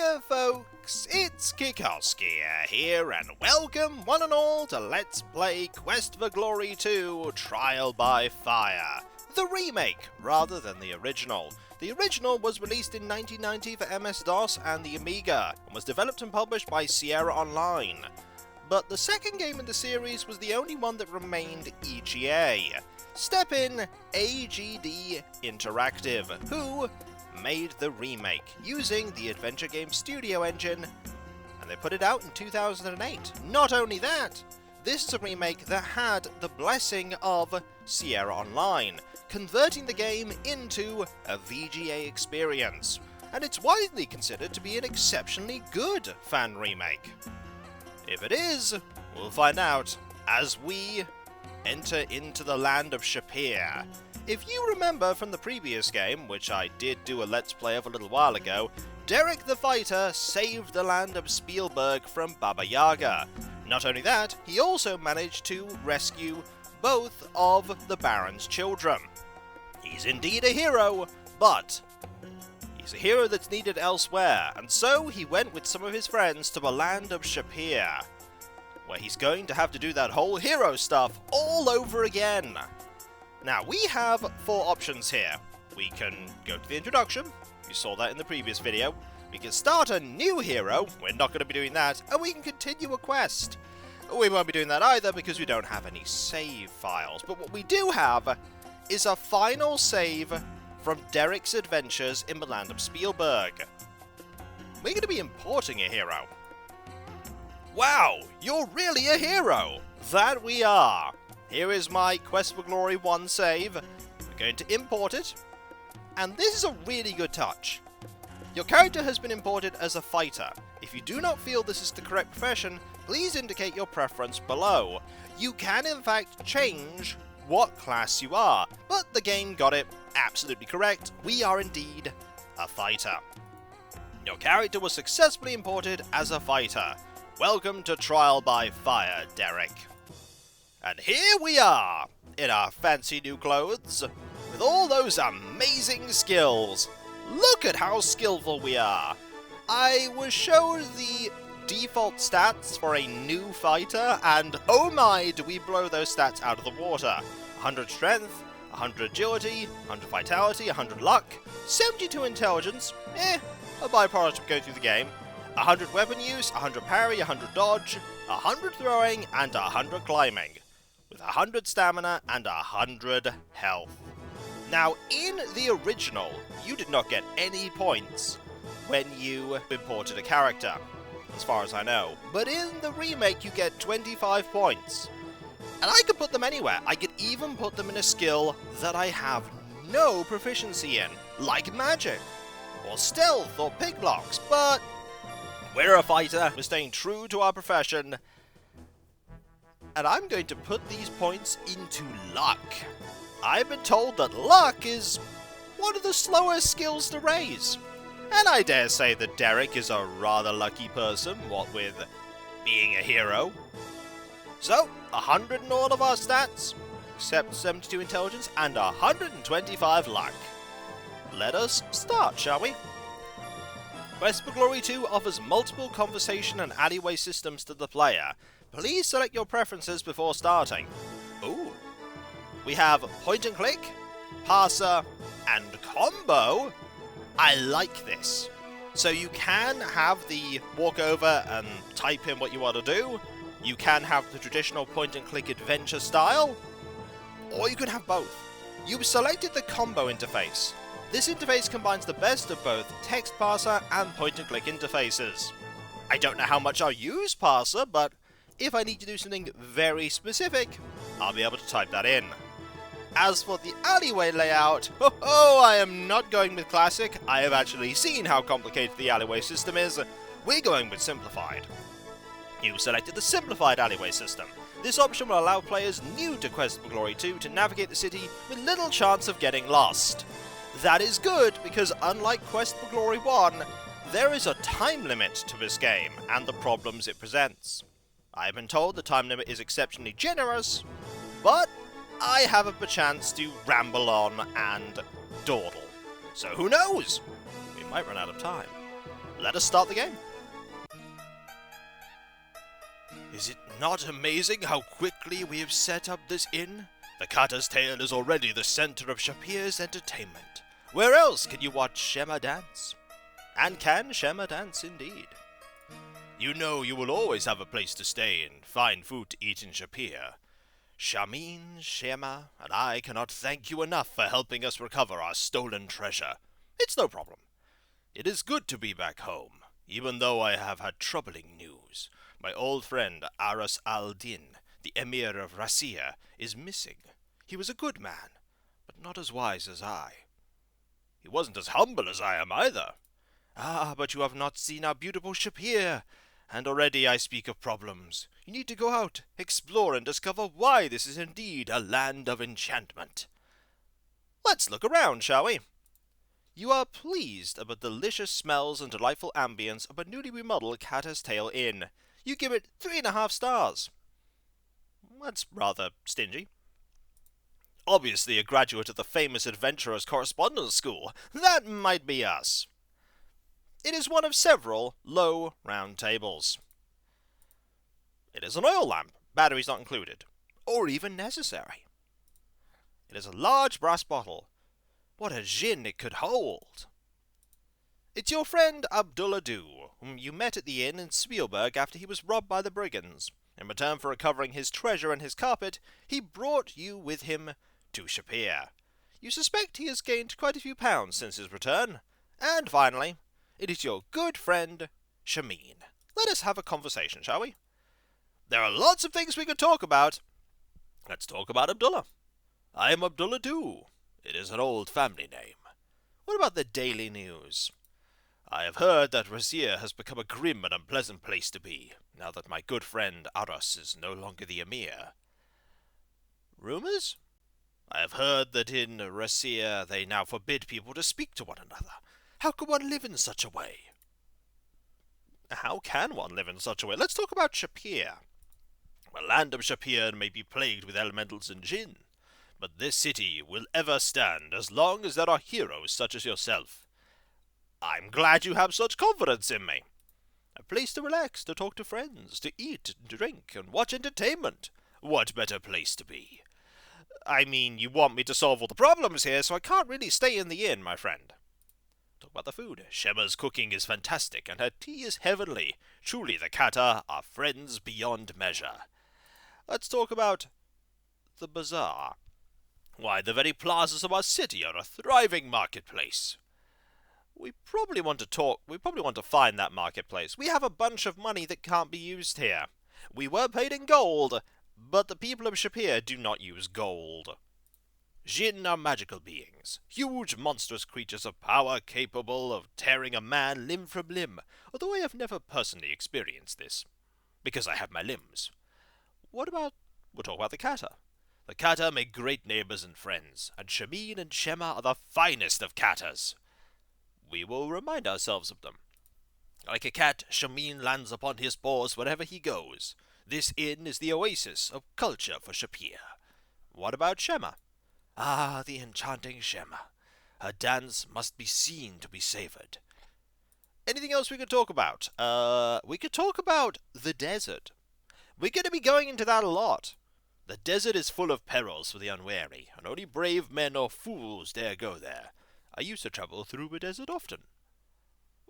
Hiya folks, it's Kikoskia here, and welcome one and all to Let's Play Quest for Glory 2 Trial by Fire, the remake rather than the original. The original was released in 1990 for MS-DOS and the Amiga, and was developed and published by Shapeir and I. But the second game in the series was the only one that remained VGA. Step in AGD Interactive, who made the remake using the Adventure Game Studio engine, and they put it out in 2008. Not only that, this is a remake that had the blessing of Sierra Online, converting the game into a VGA experience, and it's widely considered to be an exceptionally good fan remake. If it is, we'll find out as we enter into the land of Shapir. If you remember from the previous game, which I did do a Let's Play of a little while ago, Derek the Fighter saved the land of Spielberg from Baba Yaga. Not only that, he also managed to rescue both of the Baron's children. He's indeed a hero, but he's a hero that's needed elsewhere, and so he went with some of his friends to the land of Shapir, where he's going to have to do that whole hero stuff all over again. Now, we have 4 options here. We can go to the introduction, you saw that in the previous video. We can start a new hero, we're not going to be doing that, and we can continue a quest. We won't be doing that either because we don't have any save files, but what we do have is a final save from Derek's adventures in the land of Spielberg. We're going to be importing a hero. Wow, you're really a hero! That we are! Here is my Quest for Glory 1 save. We're going to import it, and this is a really good touch. Your character has been imported as a fighter. If you do not feel this is the correct profession, please indicate your preference below. You can in fact change what class you are, but the game got it absolutely correct. We are indeed a fighter. Your character was successfully imported as a fighter. Welcome to Trial by Fire, Derek. And here we are, in our fancy new clothes, with all those amazing skills. Look at how skillful we are. I was shown the default stats for a new fighter, and oh my, do we blow those stats out of the water. 100 strength, 100 agility, 100 vitality, 100 luck, 72 intelligence, a byproduct of going through the game, 100 weapon use, 100 parry, 100 dodge, 100 throwing, and 100 climbing, with 100 stamina and 100 health. Now, in the original, you did not get any points when you imported a character, as far as I know. But in the remake, you get 25 points. And I could put them anywhere. I could even put them in a skill that I have no proficiency in, like magic, or stealth, or pick blocks, but we're a fighter, we're staying true to our profession, and I'm going to put these points into luck. I've been told that luck is one of the slowest skills to raise, and I dare say that Derek is a rather lucky person, what with being a hero. So, 100 in all of our stats, except 72 intelligence and 125 luck. Let us start, shall we? Quest for Glory 2 offers multiple conversation and alleyway systems to the player. Please select your preferences before starting. Ooh. We have point and click, parser, and combo. I like this. So you can have the walk over and type in what you want to do. You can have the traditional point and click adventure style, or you can have both. You've selected the combo interface. This interface combines the best of both text parser and point and click interfaces. I don't know how much I'll use parser, but if I need to do something very specific, I'll be able to type that in. As for the alleyway layout, I am not going with classic. I have actually seen how complicated the alleyway system is. We're going with simplified. You selected the simplified alleyway system. This option will allow players new to Quest for Glory 2 to navigate the city with little chance of getting lost. That is good, because unlike Quest for Glory 1, there is a time limit to this game and the problems it presents. I have been told the time limit is exceptionally generous, but I have a chance to ramble on and dawdle. So who knows? We might run out of time. Let us start the game. Is it not amazing how quickly we have set up this inn? The Catter's Tale is already the center of Shapir's entertainment. Where else can you watch Shema dance? And can Shema dance indeed? You know you will always have a place to stay and fine food to eat in Shapir. Shamin, Shema, and I cannot thank you enough for helping us recover our stolen treasure. It's no problem. It is good to be back home, even though I have had troubling news. My old friend Aras al-Din, the Emir of Rasir, is missing. He was a good man, but not as wise as I. He wasn't as humble as I am either. Ah, but you have not seen our beautiful Shapir, and already I speak of problems. You need to go out, explore, and discover why this is indeed a land of enchantment. Let's look around, shall we? You are pleased about the delicious smells and delightful ambience of a newly remodeled Catter's Tale Inn. You give it 3.5 stars. That's rather stingy. Obviously a graduate of the famous Adventurers Correspondence School. That might be us. It is one of several low round tables. It is an oil lamp, batteries not included, or even necessary. It is a large brass bottle. What a gin it could hold! It's your friend Abdullah Du, whom you met at the inn in Spielberg after he was robbed by the brigands. In return for recovering his treasure and his carpet, he brought you with him to Shapir. You suspect he has gained quite a few pounds since his return. And finally, it is your good friend Shamin. Let us have a conversation, shall we? There are lots of things we could talk about. Let's talk about Abdullah. I am Abdullah Du. It is an old family name. What about the daily news? I have heard that Rasir has become a grim and unpleasant place to be, now that my good friend Aras is no longer the Emir. Rumours? I have heard that in Rasir they now forbid people to speak to one another. How can one live in such a way? How can one live in such a way? Let's talk about Shapir. The land of Shapir may be plagued with elementals and jinn, but this city will ever stand as long as there are heroes such as yourself. I'm glad you have such confidence in me. A place to relax, to talk to friends, to eat, and drink, and watch entertainment. What better place to be? I mean, you want me to solve all the problems here, so I can't really stay in the inn, my friend. Talk about the food. Shema's cooking is fantastic, and her tea is heavenly. Truly, the Kata are friends beyond measure. Let's talk about the bazaar. Why, the very plazas of our city are a thriving marketplace. We probably want to find that marketplace. We have a bunch of money that can't be used here. We were paid in gold, but the people of Shapir do not use gold. Jinn are magical beings, huge monstrous creatures of power capable of tearing a man limb from limb, although I have never personally experienced this, because I have my limbs. We'll talk about the Kata. The Kata make great neighbors and friends, and Shamin and Shema are the finest of Katas. We will remind ourselves of them. Like a cat, Shamin lands upon his paws wherever he goes. This inn is the oasis of culture for Shapir. What about Shema? Ah, the enchanting Shema. Her dance must be seen to be savoured. Anything else we could talk about? We could talk about the desert. We're going to be going into that a lot. The desert is full of perils for the unwary, and only brave men or fools dare go there. I used to travel through the desert often.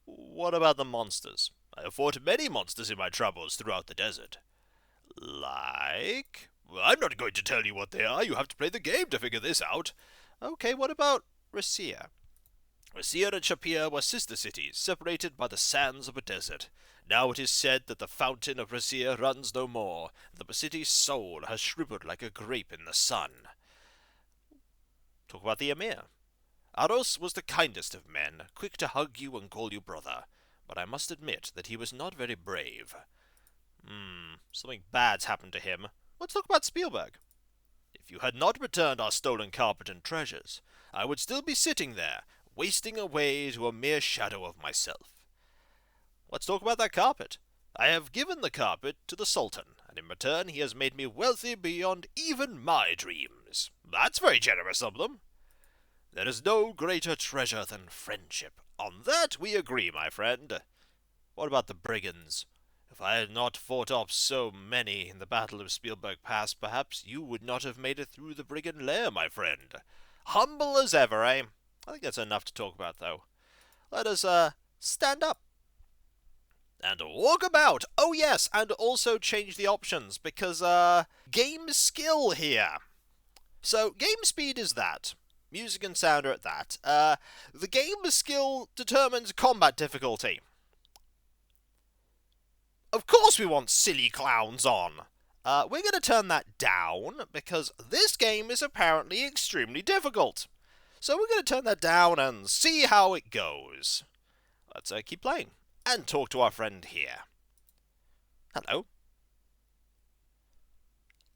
What about the monsters? I have fought many monsters in my travels throughout the desert. Like? Well, I'm not going to tell you what they are. You have to play the game to figure this out. Okay, what about Rasir? Rasir and Shapir were sister cities, separated by the sands of a desert. Now it is said that the fountain of Rasir runs no more, and the city's soul has shriveled like a grape in the sun. Talk about the Emir. Aros was the kindest of men, quick to hug you and call you brother, but I must admit that he was not very brave. Something bad's happened to him. Let's talk about Spielberg. If you had not returned our stolen carpet and treasures, I would still be sitting there, wasting away to a mere shadow of myself. Let's talk about that carpet. I have given the carpet to the Sultan, and in return he has made me wealthy beyond even my dreams. That's very generous of them. There is no greater treasure than friendship, On that we agree, my friend. What about the brigands? If I had not fought off so many in the Battle of Spielberg Pass, perhaps you would not have made it through the brigand lair, my friend. Humble as ever, eh? I think that's enough to talk about, though. Let us, stand up. And walk about. Oh, yes, and also change the options, because, game skill here. So, game speed is that. Music and sound are at that. The game skill determines combat difficulty. Of course we want silly clowns on. We're going to turn that down, because this game is apparently extremely difficult. So we're going to turn that down and see how it goes. Let's keep playing, and talk to our friend here. Hello.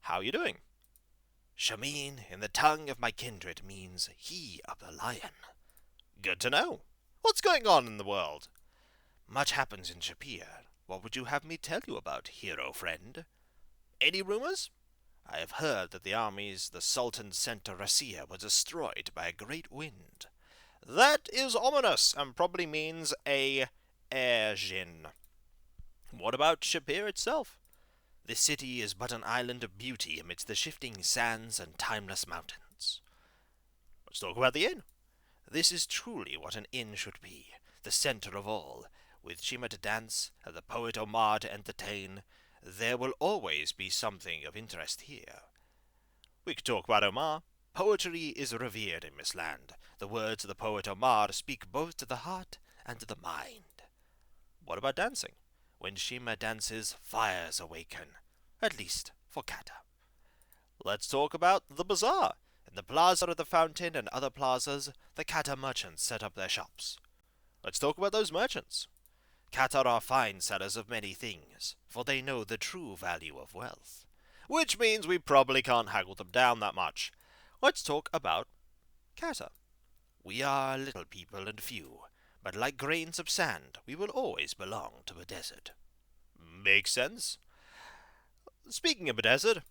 How are you doing? Shamin, in the tongue of my kindred, means he of the lion. Good to know. What's going on in the world? Much happens in Shapir. What would you have me tell you about, hero friend? Any rumors? I have heard that the armies the Sultan sent to Rassia were destroyed by a great wind. That is ominous, and probably means a airjin. What about Shapir itself? This city is but an island of beauty amidst the shifting sands and timeless mountains. Let's talk about the inn. This is truly what an inn should be, the center of all. With Shima to dance, and the poet Omar to entertain, there will always be something of interest here. We could talk about Omar. Poetry is revered in this land. The words of the poet Omar speak both to the heart and to the mind. What about dancing? When Shima dances, fires awaken. At least for Kata. Let's talk about the bazaar. In the plaza of the fountain and other plazas, the Kata merchants set up their shops. Let's talk about those merchants. Kata are fine sellers of many things, for they know the true value of wealth. Which means we probably can't haggle them down that much. Let's talk about Kata. We are little people and few, but like grains of sand, we will always belong to a desert. Makes sense. Speaking of a desert,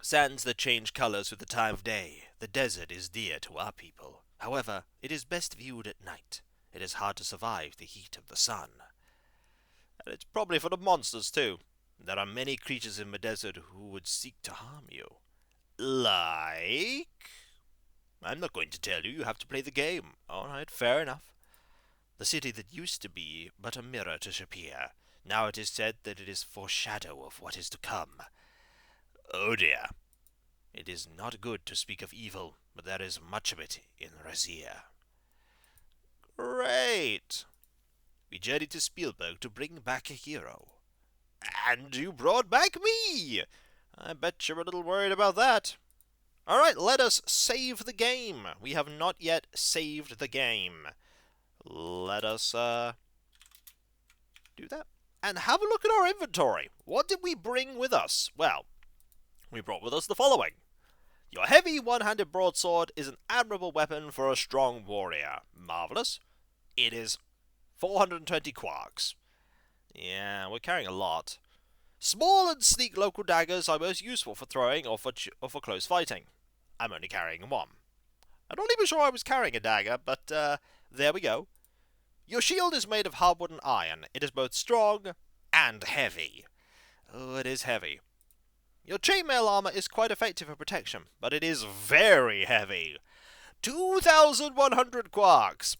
sands that change colors with the time of day, the desert is dear to our people. However, it is best viewed at night. It is hard to survive the heat of the sun. And it's probably full of monsters, too. There are many creatures in the desert who would seek to harm you. Like? I'm not going to tell you. You have to play the game. All right, fair enough. The city that used to be but a mirror to Shapir. Now it is said that it is foreshadow of what is to come. Oh dear. It is not good to speak of evil, but there is much of it in Razia. Great! We journeyed to Spielberg to bring back a hero. And you brought back me! I bet you're a little worried about that. Alright, let us save the game. We have not yet saved the game. Let us, do that. And have a look at our inventory. What did we bring with us? Well, we brought with us the following. Your heavy one-handed broadsword is an admirable weapon for a strong warrior. Marvelous. It is 420 quarks. Yeah, we're carrying a lot. Small and sleek local daggers are most useful for throwing or for close fighting. I'm only carrying one. I'm not even sure I was carrying a dagger, but there we go. Your shield is made of hardwood and iron. It is both strong and heavy. Oh, it is heavy. Your chainmail armor is quite effective for protection, but it is very heavy. 2,100 quarks.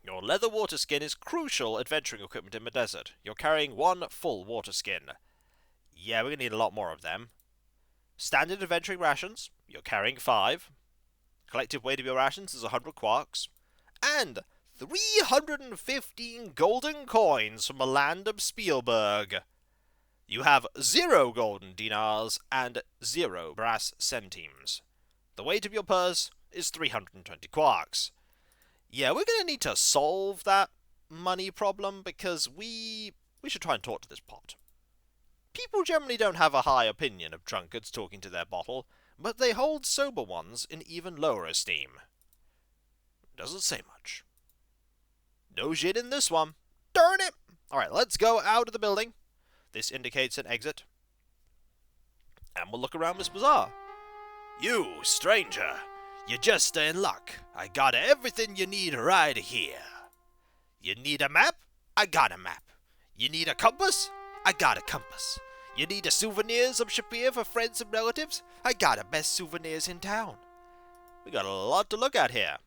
Your leather water skin is crucial adventuring equipment in the desert. You're carrying one full water skin. Yeah, we're going to need a lot more of them. Standard adventuring rations. You're carrying 5. Collective weight of your rations is 100 quarks. And 315 golden coins from the land of Spielberg. You have 0 golden dinars and 0 brass centimes. The weight of your purse is 320 quarks. Yeah, we're going to need to solve that money problem because we should try and talk to this pot. People generally don't have a high opinion of drunkards talking to their bottle, but they hold sober ones in even lower esteem. Doesn't say much. No shit in this one. Darn it! Alright, let's go out of the building. This indicates an exit. And we'll look around this bazaar. You, stranger! You're just in luck. I got everything you need right here. You need a map? I got a map. You need a compass? I got a compass. You need a souvenirs of Shapir for friends and relatives? I got the best souvenirs in town. We got a lot to look at here.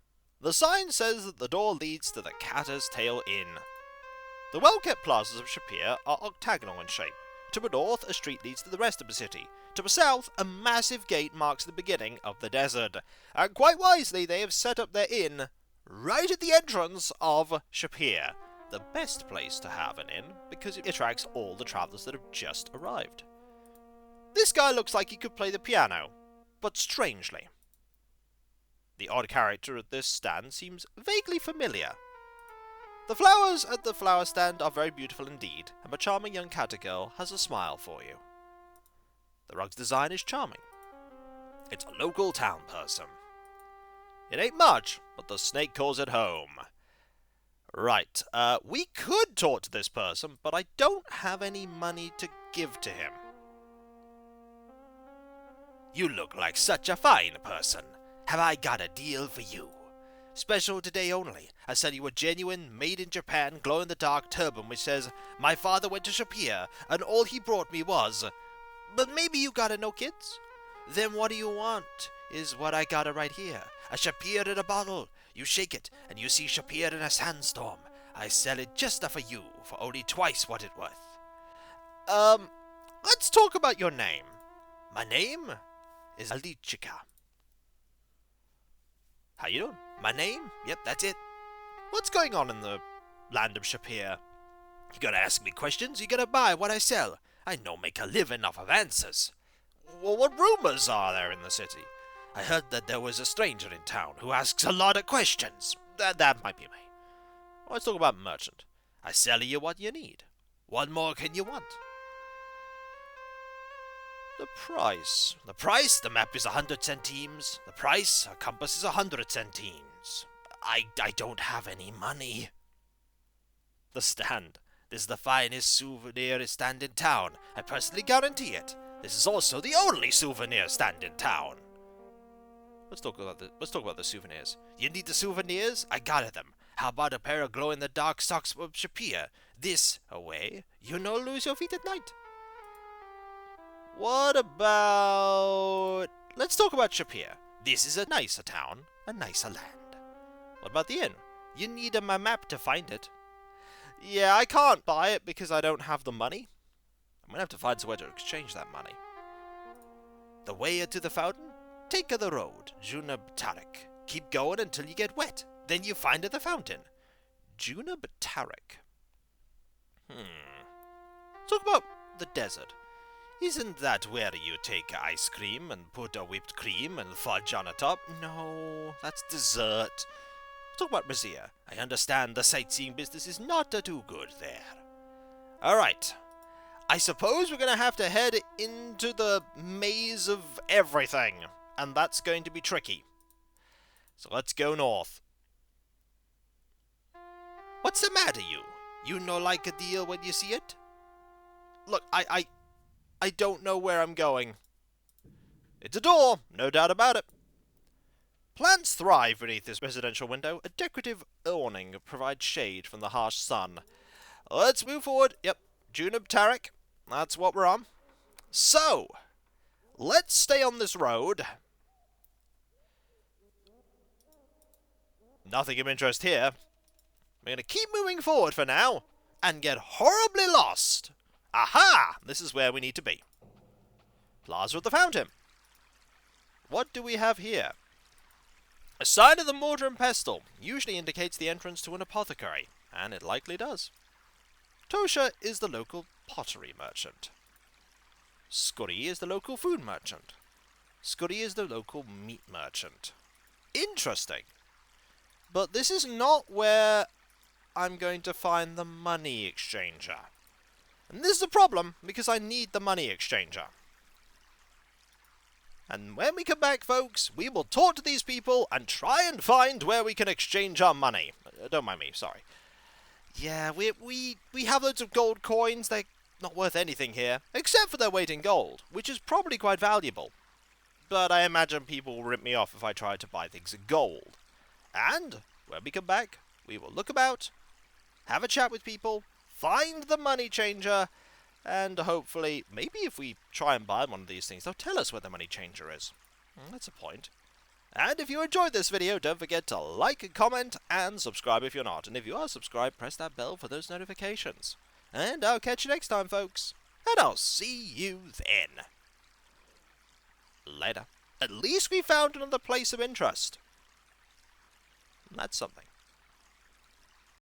The sign says that the door leads to the Catter's Tail Inn. The well-kept plazas of Shapir are octagonal in shape. To the north, a street leads to the rest of the city. To the south, a massive gate marks the beginning of the desert. And quite wisely, they have set up their inn right at the entrance of Shapir. The best place to have an inn, because it attracts all the travellers that have just arrived. This guy looks like he could play the piano, but strangely. The odd character at this stand seems vaguely familiar. The flowers at the flower stand are very beautiful indeed, and a charming young catter girl has a smile for you. The rug's design is charming. It's a local town person. It ain't much, but the snake calls it home. Right, we could talk to this person, but I don't have any money to give to him. You look like such a fine person. Have I got a deal for you? Special today only. I sell you a genuine, made-in-Japan, glow-in-the-dark turban which says, "My father went to Shapir, and all he brought me was..." But maybe you gotta know, kids? Then what do you want is what I gotta right here. A Shapir in a bottle. You shake it, and you see Shapir in a sandstorm. I sell it just for you, for only twice what it's worth. Let's talk about your name. My name is Alichika. How you doing? My name? Yep, that's it. What's going on in the land of Shapir? You gotta ask me questions, you gotta buy what I sell. I no make a living off of answers. Well, what rumors are there in the city? I heard that there was a stranger in town who asks a lot of questions. That might be me. Let's talk about merchant. I sell you what you need. What more can you want? The price. The price? The map is 100 centimes. The price? A compass is 100 centimes. I don't have any money. The stand. This is the finest souvenir stand in town. I personally guarantee it. This is also the only souvenir stand in town. Let's talk about the souvenirs. You need the souvenirs? I got them. How about a pair of glow-in-the-dark socks from Shapir? This away, you no lose your feet at night. What about... Let's talk about Shapir. This is a nicer town, a nicer land. What about the inn? You need a map to find it. Yeah, I can't buy it because I don't have the money. I'm gonna have to find somewhere to exchange that money. The way to the fountain? Take the road, Junub Tarik. Keep going until you get wet. Then you find the fountain. Junub Tarik. Talk about the desert. Isn't that where you take ice cream and put a whipped cream and fudge on the top? No, that's dessert. Talk about Bazaar. I understand the sightseeing business is not too good there. Alright. I suppose we're going to have to head into the maze of everything. And that's going to be tricky. So let's go north. What's the matter, you? You no like a deal when you see it? Look, I don't know where I'm going. It's a door, no doubt about it. Plants thrive beneath this residential window. A decorative awning provides shade from the harsh sun. Let's move forward. Yep, Junub Tarik. That's what we're on. So, let's stay on this road. Nothing of interest here. We're going to keep moving forward for now and get horribly lost. Aha! This is where we need to be. Plaza of the Fountain. What do we have here? A sign of the mortar and pestle usually indicates the entrance to an apothecary, and it likely does. Tosha is the local pottery merchant. Scurry is the local food merchant. Scurry is the local meat merchant. Interesting. But this is not where I'm going to find the money exchanger. And this is a problem, because I need the money exchanger. And when we come back, folks, we will talk to these people and try and find where we can exchange our money. Don't mind me, sorry. Yeah, we have loads of gold coins. They're not worth anything here, except for their weight in gold, which is probably quite valuable. but I imagine people will rip me off if I try to buy things in gold. And when we come back, we will look about, have a chat with people, find the money changer, and hopefully, maybe if we try and buy one of these things, they'll tell us where the money changer is. That's a point. And if you enjoyed this video, don't forget to like, comment, and subscribe if you're not. And if you are subscribed, press that bell for those notifications. And I'll catch you next time, folks. And I'll see you then. Later. At least we found another place of interest. That's something.